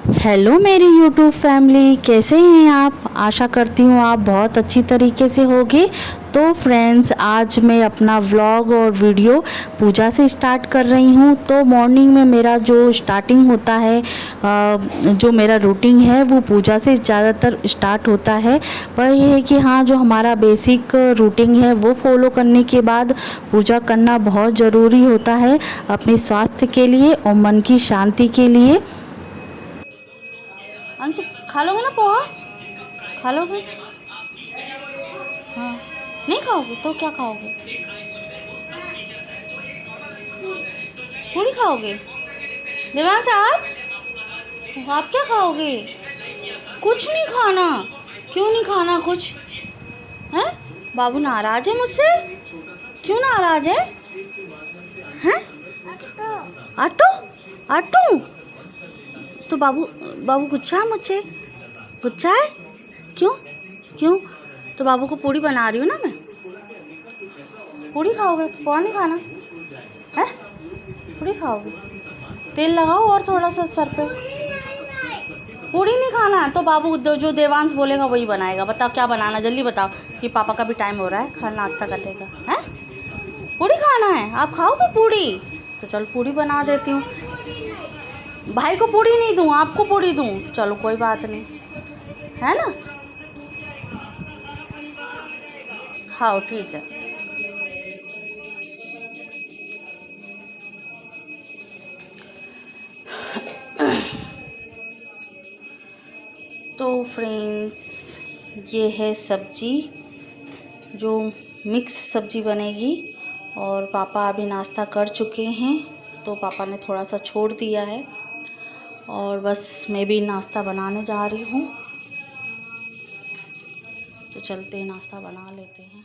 Hello मेरी YouTube family, कैसे हैं आप। आशा करती हूँ आप बहुत अच्छी तरीके से होंगे। तो फ्रेंड्स, आज मैं अपना व्लॉग और वीडियो पूजा से स्टार्ट कर रही हूँ। तो मॉर्निंग में मेरा जो स्टार्टिंग होता है, जो मेरा रूटीन है वो पूजा से ज़्यादातर स्टार्ट होता है। पर यह है कि हाँ, जो हमारा बेसिक रूटीन है वो फॉलो करने के बाद पूजा करना बहुत ज़रूरी होता है अपने स्वास्थ्य के लिए और मन की शांति के लिए। अंशु, खा लोगे ना पोहा? खा लोगे? हाँ। नहीं खाओगे तो क्या खाओगे? पूरी खाओगे? देवांश, आप क्या खाओगे? कुछ नहीं खाना। क्यों नहीं खाना कुछ? हैं? बाबू नाराज है मुझसे? क्यों नाराज है? हैं? Auto auto. तो बाबू बाबू गुस्सा है मुझसे? गुस्सा है? क्यों क्यों? तो बाबू को पूड़ी बना रही हूँ ना मैं। पूड़ी खाओगे? पोहा नहीं खाना है? पूड़ी खाओगे? तेल लगाओ और थोड़ा सा सर पे। पूड़ी नहीं खाना तो बाबू जो देवांश बोलेगा वही बनाएगा। बताओ क्या बनाना, जल्दी बताओ कि पापा का भी टाइम हो रहा है, खाना नाश्ता कटेगा। है पूड़ी खाना है? आप खाओगे पूड़ी? तो चलो पूड़ी बना देती हूँ। भाई को पूड़ी नहीं दूँ, आपको पूड़ी दूँ? चलो कोई बात नहीं, है ना। हाँ ठीक है। तो फ्रेंड्स, ये है सब्जी, जो मिक्स सब्जी बनेगी। और पापा अभी नाश्ता कर चुके हैं तो पापा ने थोड़ा सा छोड़ दिया है और बस मैं भी नाश्ता बनाने जा रही हूँ। तो चलते हैं, नाश्ता बना लेते हैं।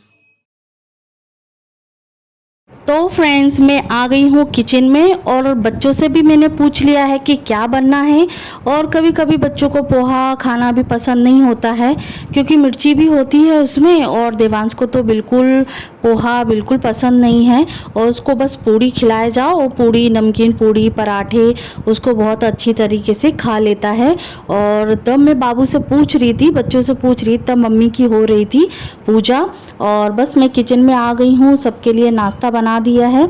तो फ्रेंड्स, मैं आ गई हूँ किचन में और बच्चों से भी मैंने पूछ लिया है कि क्या बनना है। और कभी कभी बच्चों को पोहा खाना भी पसंद नहीं होता है क्योंकि मिर्ची भी होती है उसमें। और देवांश को तो बिल्कुल पोहा बिल्कुल पसंद नहीं है और उसको बस पूड़ी खिलाए जाओ, और पूड़ी, नमकीन पूड़ी, पराठे उसको बहुत अच्छी तरीके से खा लेता है। और तब मैं बाबू से पूछ रही थी, बच्चों से पूछ रही, तब मम्मी की हो रही थी पूजा। और बस मैं किचन में आ गई हूँ, सबके लिए नाश्ता बना दिया है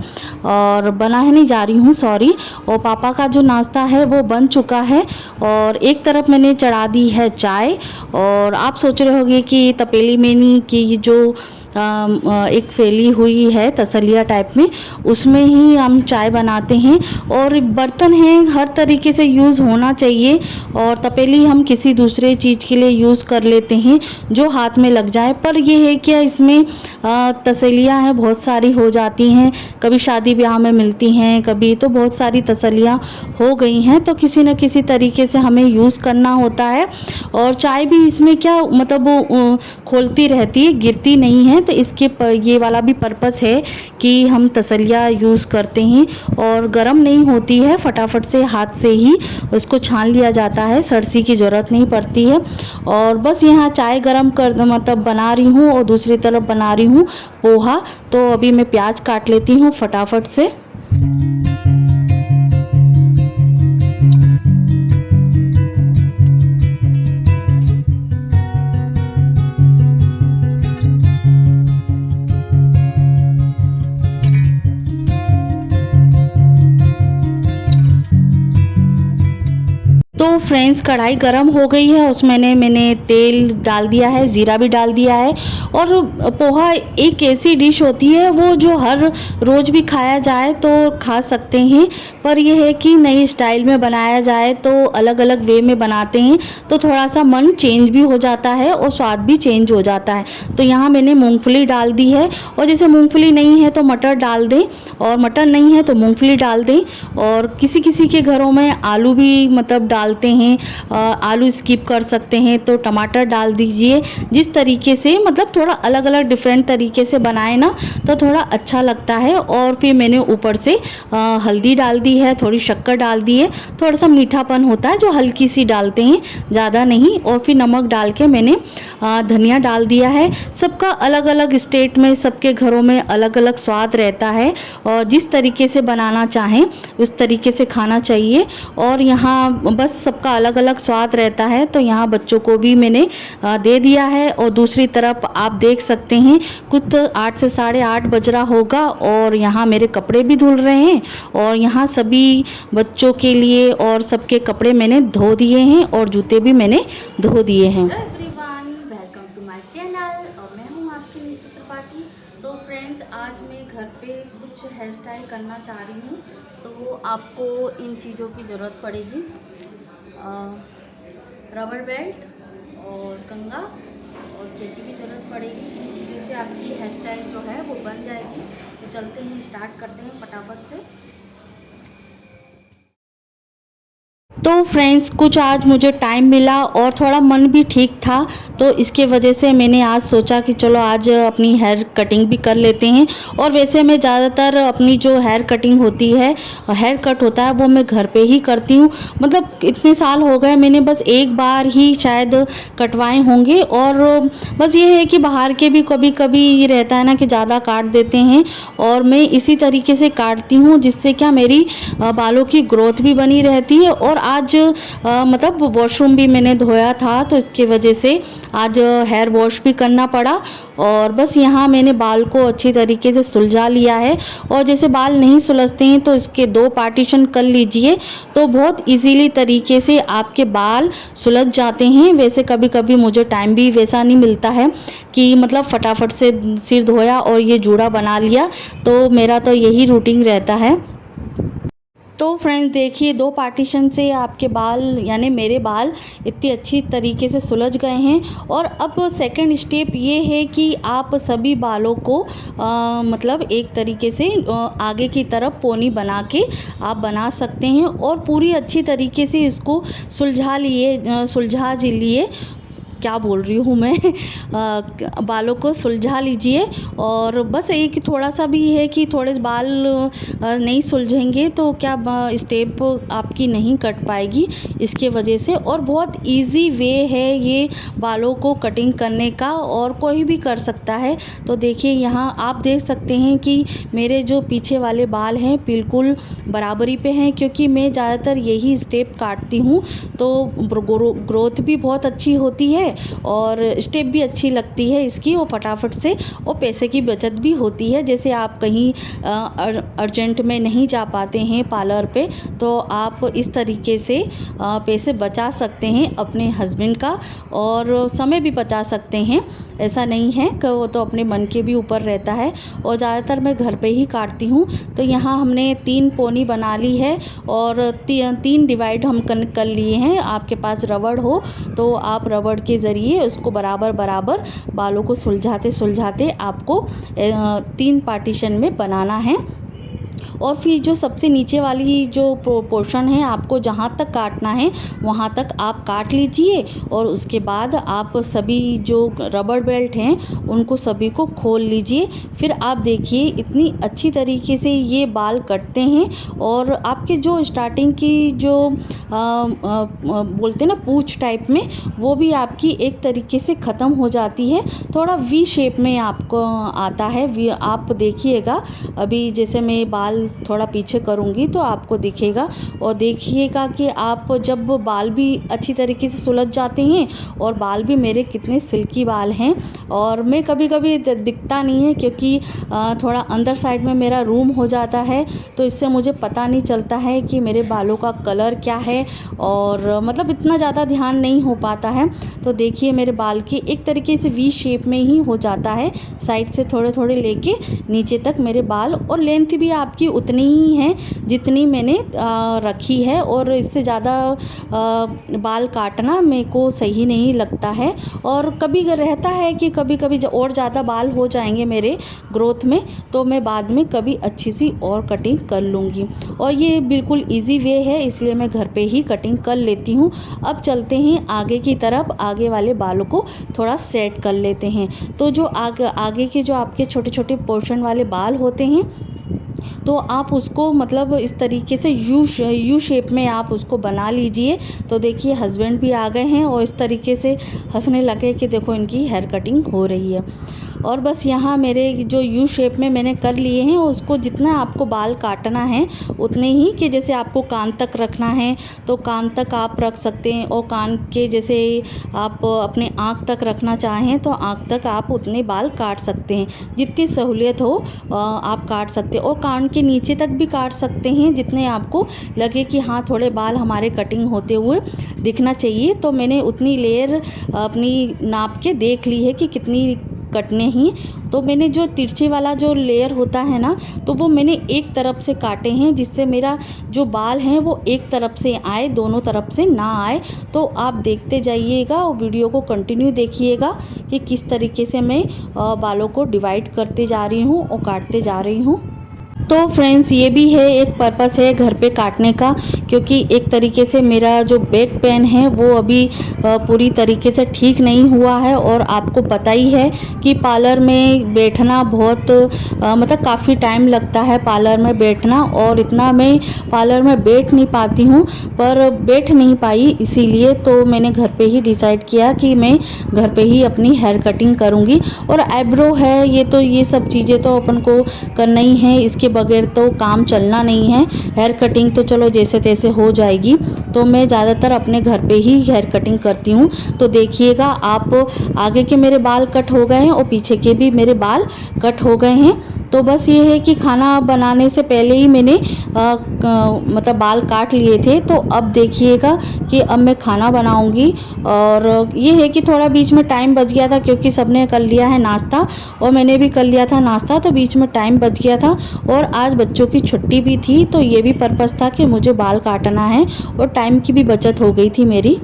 और बनाने जा रही हूँ, सॉरी। और पापा का जो नाश्ता है वो बन चुका है और एक तरफ मैंने चढ़ा दी है चाय। और आप सोच रहे होंगे कि तपेली में नहीं, कि जो एक फैली हुई है तसलिया टाइप में, उसमें ही हम चाय बनाते हैं। और बर्तन हैं, हर तरीके से यूज़ होना चाहिए। और तपेली हम किसी दूसरे चीज़ के लिए यूज़ कर लेते हैं जो हाथ में लग जाए। पर ये है क्या, इसमें तसलियाँ हैं, बहुत सारी हो जाती हैं। कभी शादी ब्याह में मिलती हैं, कभी तो बहुत सारी तसलियाँ हो गई हैं। तो किसी न किसी तरीके से हमें यूज़ करना होता है। और चाय भी इसमें क्या, मतलब वो खोलती रहती है, गिरती नहीं है। तो इसके ये वाला भी पर्पस है कि हम तसलिया यूज़ करते हैं और गर्म नहीं होती है, फटाफट से हाथ से ही उसको छान लिया जाता है, सरसी की ज़रूरत नहीं पड़ती है। और बस यहाँ चाय गर्म कर मतलब बना रही हूँ और दूसरी तरफ बना रही हूँ पोहा। तो अभी मैं प्याज काट लेती हूँ फटाफट से। तो फ्रेंड्स, कढ़ाई गरम हो गई है, उसमें मैंने तेल डाल दिया है, ज़ीरा भी डाल दिया है। और पोहा एक ऐसी डिश होती है वो जो हर रोज़ भी खाया जाए तो खा सकते हैं। पर यह है कि नई स्टाइल में बनाया जाए तो अलग अलग वे में बनाते हैं तो थोड़ा सा मन चेंज भी हो जाता है और स्वाद भी चेंज हो जाता है। तो यहाँ मैंने मूंगफली डाल दी है। और जैसे मूंगफली नहीं है तो मटर डाल दें, और मटर नहीं है तो मूंगफली डाल दें। और किसी किसी के घरों में आलू भी मतलब डालते हैं, आलू स्किप कर सकते हैं तो टमाटर डाल दीजिए। जिस तरीके से मतलब थोड़ा अलग अलग डिफरेंट तरीके से बनाए ना तो थोड़ा अच्छा लगता है। और फिर मैंने ऊपर से हल्दी डाल दी है, थोड़ी शक्कर डाल दी है, थोड़ा सा मीठापन होता है जो हल्की सी डालते हैं, ज़्यादा नहीं। और फिर नमक डाल के मैंने धनिया डाल दिया है। सबका अलग अलग स्टेट में, सबके घरों में अलग अलग स्वाद रहता है और जिस तरीके से बनाना चाहें उस तरीके से खाना चाहिए। और यहाँ बस सबका सबका अलग अलग स्वाद रहता है। तो यहाँ बच्चों को भी मैंने दे दिया है। और दूसरी तरफ आप देख सकते हैं कुछ 8 से 8:30 बज रहा होगा और यहाँ मेरे कपड़े भी धुल रहे हैं और यहाँ सभी बच्चों के लिए और सबके कपड़े मैंने धो दिए हैं और जूते भी मैंने धो दिए हैं। Everyone, welcome to my channel और मैं हूँ आपकी नीतू त्रिपाठी। तो फ्रेंड्स, आज मैं घर पे कुछ हेयर स्टाइल करना चाह रही हूँ। तो आपको इन चीज़ों की ज़रूरत पड़ेगी, रबर बेल्ट और कंघा और कैंची की ज़रूरत पड़ेगी। इन चीज़ों से आपकी हेयर स्टाइल जो है वो बन जाएगी। तो चलते हैं, स्टार्ट करते हैं फटाफट से। तो फ्रेंड्स, कुछ आज मुझे टाइम मिला और थोड़ा मन भी ठीक था, तो इसके वजह से मैंने आज सोचा कि चलो आज अपनी हेयर कटिंग भी कर लेते हैं। और वैसे मैं ज़्यादातर अपनी जो हेयर कटिंग होती है, हेयर कट होता है, वो मैं घर पे ही करती हूँ। मतलब इतने साल हो गए, मैंने बस एक बार ही शायद कटवाए होंगे। और बस ये है कि बाहर के भी कभी कभी ये रहता है ना कि ज़्यादा काट देते हैं, और मैं इसी तरीके से काटती हूँ जिससे क्या मेरी बालों की ग्रोथ भी बनी रहती है। और आज मतलब वॉशरूम भी मैंने धोया था, तो इसके वजह से आज हेयर वॉश भी करना पड़ा। और बस यहाँ मैंने बाल को अच्छी तरीके से सुलझा लिया है। और जैसे बाल नहीं सुलझते हैं तो इसके 2 पार्टीशन कर लीजिए, तो बहुत इजीली तरीके से आपके बाल सुलझ जाते हैं। वैसे कभी कभी मुझे टाइम भी वैसा नहीं मिलता है कि मतलब फटाफट से सिर धोया और ये जूड़ा बना लिया, तो मेरा तो यही रूटीन रहता है। तो फ्रेंड्स देखिए, 2 पार्टीशन से आपके बाल यानी मेरे बाल इतनी अच्छी तरीके से सुलझ गए हैं। और अब सेकंड स्टेप ये है कि आप सभी बालों को मतलब एक तरीके से आगे की तरफ पोनी बना के आप बना सकते हैं और पूरी अच्छी तरीके से इसको सुलझा लिए क्या बोल रही हूँ मैं बालों को सुलझा लीजिए। और बस एक थोड़ा सा भी है कि थोड़े बाल नहीं सुलझेंगे तो क्या स्टेप आपकी नहीं कट पाएगी इसके वजह से। और बहुत इजी वे है ये बालों को कटिंग करने का, और कोई भी कर सकता है। तो देखिए, यहाँ आप देख सकते हैं कि मेरे जो पीछे वाले बाल हैं बिल्कुल बराबरी पे हैं, क्योंकि मैं ज़्यादातर यही स्टेप काटती हूँ। तो ग्रोथ भी बहुत अच्छी होती है और स्टेप भी अच्छी लगती है इसकी, और फटाफट से और पैसे की बचत भी होती है। जैसे आप कहीं अर्जेंट में नहीं जा पाते हैं पार्लर पे, तो आप इस तरीके से पैसे बचा सकते हैं अपने हस्बैंड का, और समय भी बचा सकते हैं। ऐसा नहीं है कि वो तो अपने मन के भी ऊपर रहता है। और ज़्यादातर मैं घर पे ही काटती हूँ। तो यहाँ हमने 3 पोनी बना ली है और 3 डिवाइड हम कर लिए हैं। आपके पास रबड़ हो तो आप रबड़ के ज़रिए उसको बराबर बराबर बालों को सुलझाते आपको 3 पार्टीशन में बनाना है। और फिर जो सबसे नीचे वाली जो पोर्शन है, आपको जहाँ तक काटना है वहाँ तक आप काट लीजिए। और उसके बाद आप सभी जो रबर बेल्ट हैं उनको सभी को खोल लीजिए। फिर आप देखिए इतनी अच्छी तरीके से ये बाल कटते हैं। और आपके जो स्टार्टिंग की जो बोलते हैं ना पूंछ टाइप में, वो भी आपकी एक तरीके से ख़त्म हो जाती है। थोड़ा वी शेप में आपको आता है। आप देखिएगा, अभी जैसे मैं बाल थोड़ा पीछे करूँगी तो आपको दिखेगा। और देखिएगा कि आप जब बाल भी अच्छी तरीके से सुलझ जाते हैं, और बाल भी मेरे कितने सिल्की बाल हैं। और मैं कभी कभी दिखता नहीं है क्योंकि थोड़ा अंदर साइड में मेरा रूम हो जाता है, तो इससे मुझे पता नहीं चलता है कि मेरे बालों का कलर क्या है, और मतलब इतना ज़्यादा ध्यान नहीं हो पाता है। तो देखिए मेरे बाल की एक तरीके से वी शेप में ही हो जाता है, साइड से थोड़े थोड़े लेके नीचे तक मेरे बाल। और लेंथ भी आपकी उतनी ही है जितनी मैंने रखी है, और इससे ज़्यादा बाल काटना मेरे को सही नहीं लगता है। और कभी रहता है कि कभी कभी और ज़्यादा बाल हो जाएंगे मेरे ग्रोथ में, तो मैं बाद में कभी अच्छी सी और कटिंग कर लूँगी। और ये बिल्कुल इजी वे है, इसलिए मैं घर पे ही कटिंग कर लेती हूँ। अब चलते हैं आगे की तरफ, आगे वाले बालों को थोड़ा सेट कर लेते हैं। तो जो आगे के जो आपके छोटे छोटे पोर्शन वाले बाल होते हैं, तो आप उसको मतलब इस तरीके से यू शेप में आप उसको बना लीजिए। तो देखिए हस्बैंड भी आ गए हैं और इस तरीके से हंसने लगे कि देखो इनकी हेयर कटिंग हो रही है। और बस यहाँ मेरे जो यू शेप में मैंने कर लिए हैं, उसको जितना आपको बाल काटना है उतने ही, कि जैसे आपको कान तक रखना है तो कान तक आप रख सकते हैं, और कान के जैसे आप अपने आँख तक रखना चाहें तो आँख तक आप उतने बाल काट सकते हैं, जितनी सहूलियत हो आप काट सकते हैं। और कान के नीचे तक भी काट सकते हैं, जितने आपको लगे कि हाँ थोड़े बाल हमारे कटिंग होते हुए दिखना चाहिए। तो मैंने उतनी लेयर अपनी नाप के देख ली है कि कितनी कटने ही। तो मैंने जो तिरछे वाला जो लेयर होता है ना, तो वो मैंने एक तरफ से काटे हैं, जिससे मेरा जो बाल हैं वो एक तरफ से आए, दोनों तरफ से ना आए। तो आप देखते जाइएगा और वीडियो को कंटिन्यू देखिएगा कि किस तरीके से मैं बालों को डिवाइड करते जा रही हूँ और काटते जा रही हूँ। तो फ्रेंड्स, ये भी है एक पर्पस है घर पे काटने का, क्योंकि एक तरीके से मेरा जो बैक पेन है वो अभी पूरी तरीके से ठीक नहीं हुआ है। और आपको पता ही है कि पार्लर में बैठना बहुत मतलब काफ़ी टाइम लगता है पार्लर में बैठना, और इतना मैं पार्लर में बैठ नहीं पाती हूँ, पर बैठ नहीं पाई, इसीलिए तो मैंने घर पे ही डिसाइड किया कि मैं घर पे ही अपनी हेयर कटिंग करूँगी। और आईब्रो है, ये सब चीज़ें तो अपन को करना ही है, इसके बगैर तो काम चलना नहीं है। हेयर कटिंग तो चलो जैसे तैसे हो जाएगी, तो मैं ज़्यादातर अपने घर पे ही हेयर कटिंग करती हूँ। तो देखिएगा आप, आगे के मेरे बाल कट हो गए हैं और पीछे के भी मेरे बाल कट हो गए हैं। तो बस ये है कि खाना बनाने से पहले ही मैंने मतलब बाल काट लिए थे। तो अब देखिएगा कि अब मैं खाना बनाऊंगी, और ये है कि थोड़ा बीच में टाइम बच गया था, क्योंकि सबने कर लिया है नाश्ता और मैंने भी कर लिया था नाश्ता, तो बीच में टाइम बच गया था। और आज बच्चों की छुट्टी भी थी, तो ये भी पर्पस था कि मुझे बाल काटना है, और टाइम की भी बचत हो गई थी मेरी।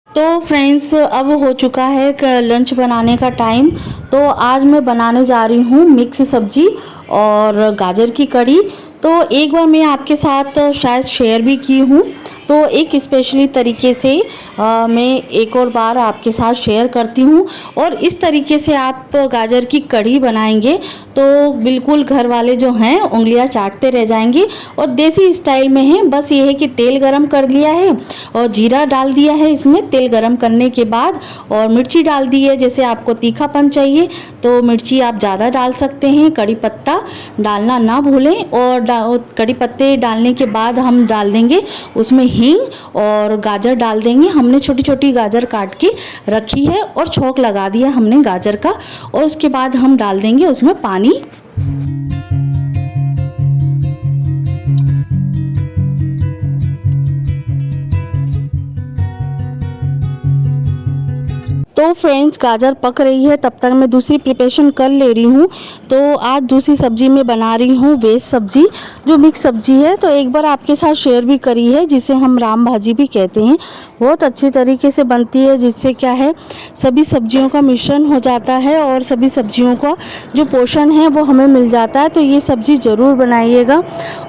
तो फ्रेंड्स, अब हो चुका है लंच बनाने का टाइम। तो आज मैं बनाने जा रही हूँ मिक्स सब्जी और गाजर की कड़ी। तो एक बार मैं आपके साथ शायद शेयर भी की हूँ, तो एक स्पेशली तरीके से मैं एक और बार आपके साथ शेयर करती हूँ। और इस तरीके से आप गाजर की कड़ी बनाएंगे तो बिल्कुल घर वाले जो हैं उंगलियां चाटते रह जाएंगे, और देसी स्टाइल में है। बस ये है कि तेल गरम कर लिया है और जीरा डाल दिया है इसमें, तेल गरम करने के बाद, और मिर्ची डाल दी है। जैसे आपको तीखापन चाहिए तो मिर्ची आप ज़्यादा डाल सकते हैं। कड़ी पत्ता डालना ना भूलें, और कड़ी पत्ते डालने के बाद हम डाल देंगे उसमें हींग, और गाजर डाल देंगे। हमने छोटी छोटी गाजर काट के रखी है और छौंक लगा दिया हमने गाजर का, और उसके बाद हम डाल देंगे उसमें पानी। तो फ्रेंड्स, गाजर पक रही है, तब तक मैं दूसरी प्रिपरेशन कर ले रही हूँ। तो आज दूसरी सब्जी में बना रही हूँ वेज सब्जी, जो मिक्स सब्जी है। तो एक बार आपके साथ शेयर भी करी है, जिसे हम राम भाजी भी कहते हैं। बहुत अच्छी तरीके से बनती है, जिससे क्या है सभी सब्जियों का मिश्रण हो जाता है और सभी सब्जियों का जो पोषण है वो हमें मिल जाता है। तो ये सब्जी ज़रूर बनाइएगा।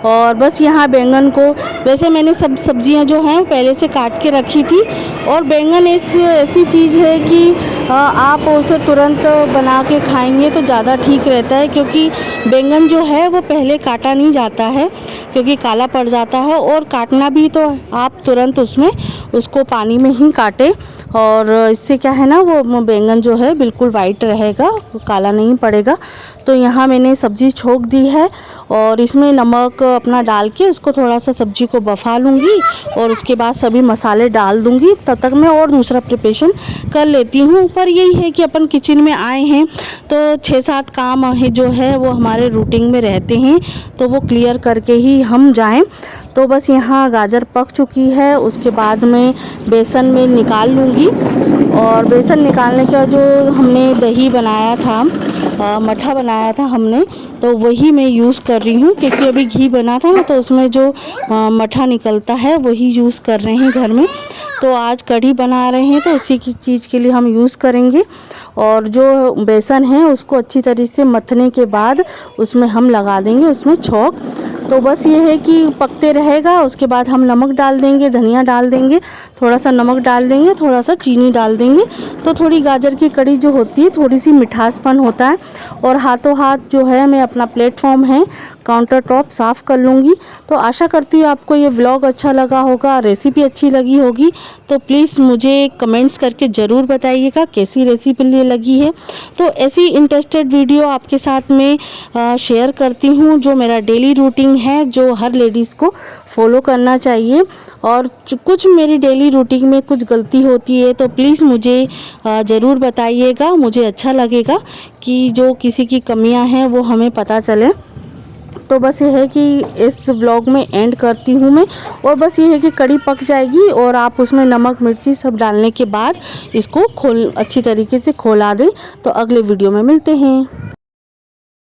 और बस यहाँ बैंगन को, वैसे मैंने सब सब्जियाँ जो हैं पहले से काट के रखी थी, और बैंगन ऐसी चीज़ है कि आप उसे तुरंत बना के खाएंगे तो ज़्यादा ठीक रहता है, क्योंकि बैंगन जो है वो पहले काटा नहीं जाता है, क्योंकि काला पड़ जाता है। और काटना भी तो आप तुरंत उसको पानी में ही काटें, और इससे क्या है ना, वो बैंगन जो है बिल्कुल वाइट रहेगा, काला नहीं पड़ेगा। तो यहाँ मैंने सब्ज़ी छोंक दी है, और इसमें नमक अपना डाल के इसको थोड़ा सा सब्ज़ी को बफा लूँगी, और उसके बाद सभी मसाले डाल दूँगी। तब तक मैं और दूसरा प्रिपरेशन कर लेती हूँ। पर यही है कि अपन किचन में आए हैं तो 6-7 काम है जो है वो हमारे रूटीन में रहते हैं, तो वो क्लियर करके ही हम जाएं। तो बस यहाँ गाजर पक चुकी है, उसके बाद मैं बेसन में निकाल लूँगी। और बेसन निकालने का जो हमने दही बनाया था, मट्ठा बनाया था हमने, तो वही मैं यूज़ कर रही हूँ, क्योंकि अभी घी बना था ना, तो उसमें जो मट्ठा निकलता है वही यूज़ कर रहे हैं घर में। तो आज कढ़ी बना रहे हैं तो उसी की चीज़ के लिए हम यूज़ करेंगे। और जो बेसन है उसको अच्छी तरीके से मथने के बाद उसमें हम लगा देंगे उसमें छौंक। तो बस ये है कि पकते रहेगा, उसके बाद हम नमक डाल देंगे, धनिया डाल देंगे, थोड़ा सा नमक डाल देंगे, थोड़ा सा चीनी डाल देंगे। तो थोड़ी गाजर की कड़ी जो होती है थोड़ी सी मिठासपन होता है। और हाथों हाथ जो है मैं अपना प्लेटफॉर्म है काउंटर टॉप साफ़ कर लूँगी। तो आशा करती हूँ आपको ये व्लॉग अच्छा लगा होगा, रेसिपी अच्छी लगी होगी। तो प्लीज़ मुझे कमेंट्स करके ज़रूर बताइएगा कैसी रेसिपी लगी है। तो ऐसी इंटरेस्टेड वीडियो आपके साथ में शेयर करती हूँ जो मेरा डेली रूटीन है, जो हर लेडीज़ को फॉलो करना चाहिए। और कुछ मेरी डेली रूटीन में कुछ गलती होती है तो प्लीज़ मुझे ज़रूर बताइएगा। मुझे अच्छा लगेगा कि जो किसी की कमियां हैं वो हमें पता चले। तो बस ये है कि इस व्लॉग में एंड करती हूँ मैं। और बस ये है कि कड़ी पक जाएगी और आप उसमें नमक मिर्ची सब डालने के बाद इसको अच्छी तरीके से खौला दें। तो अगले वीडियो में मिलते हैं।